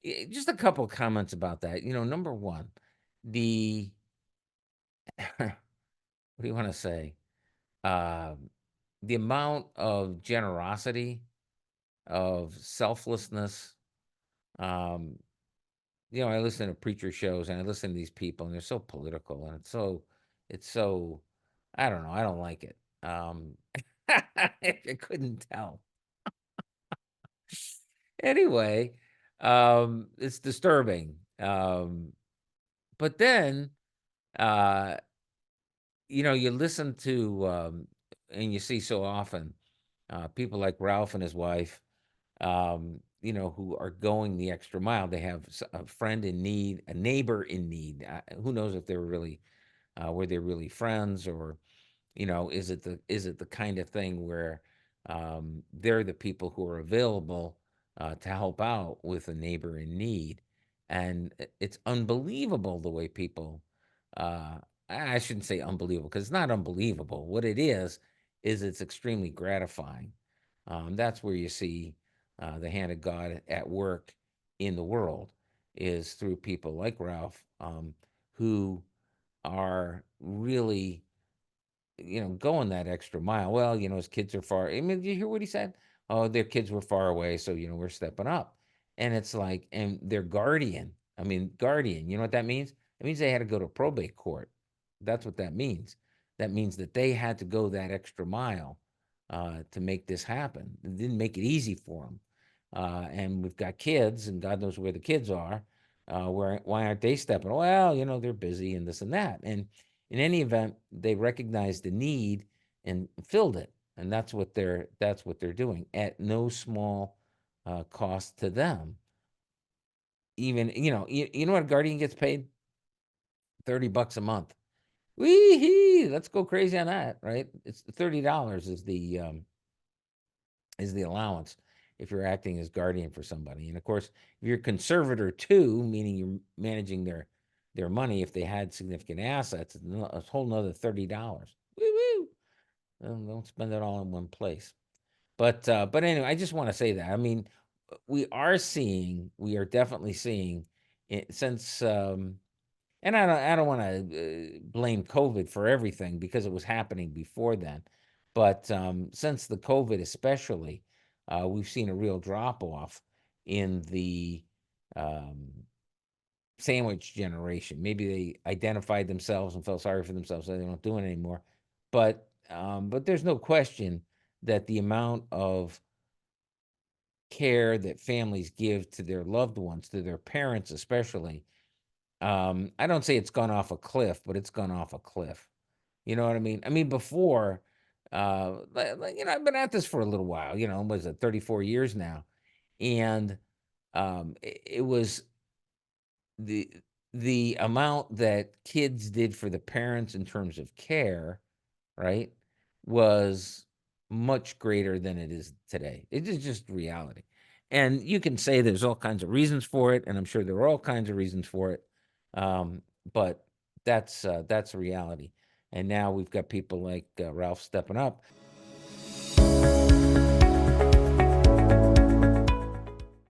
Just a couple of comments about that. Number one, the what do you want to say? Um, the amount of generosity, of selflessness. Um, I listen to preacher shows and I listen to these people, and they're so political, and it's so, I don't know. I don't like it. I couldn't tell. Anyway, it's disturbing. But then, uh, you listen to, and you see so often, people like Ralph and his wife, who are going the extra mile. They have a friend in need, a neighbor in need. Who knows if they were they really friends, or is it the kind of thing where they're the people who are available to help out with a neighbor in need. And it's unbelievable the way people, uh, I shouldn't say unbelievable because it's not unbelievable. What it is it's extremely gratifying. That's where you see the hand of God at work in the world, is through people like Ralph, who are really, going that extra mile. Well, his kids are far. I mean, did you hear what he said? Oh, their kids were far away, so we're stepping up. And it's like, and their guardian. I mean, guardian. You know what that means? It means they had to go to probate court. That's what that means. That means that they had to go that extra mile to make this happen. It didn't make it easy for them. And we've got kids, and God knows where the kids are. Why aren't they stepping? Well, they're busy and this and that. And in any event, they recognized the need and filled it, and that's what they're doing at no small cost to them. Even you know what a guardian gets paid? $30 a month. Wee Let's go crazy on that, right? It's $30 is the allowance if you're acting as guardian for somebody. And of course, if you're conservator too, meaning you're managing their money, if they had significant assets, it's a whole nother $30. Woo woo. Don't spend it all in one place. But anyway, I just want to say that. I mean, we are definitely seeing it since, and I don't want to blame COVID for everything because it was happening before then. But since the COVID, especially, we've seen a real drop off in the um, sandwich generation. Maybe they identified themselves and felt sorry for themselves, so they don't do it anymore. But there's no question that the amount of care that families give to their loved ones, to their parents especially, I don't say it's gone off a cliff, but it's gone off a cliff. You know what I mean? I mean, before, I've been at this for a little while. Was it 34 years now? And it was the the amount that kids did for the parents in terms of care, right, was much greater than it is today. It is just reality. And you can say there's all kinds of reasons for it, and I'm sure there are all kinds of reasons for it. Um, but that's reality. And now we've got people like Ralph stepping up.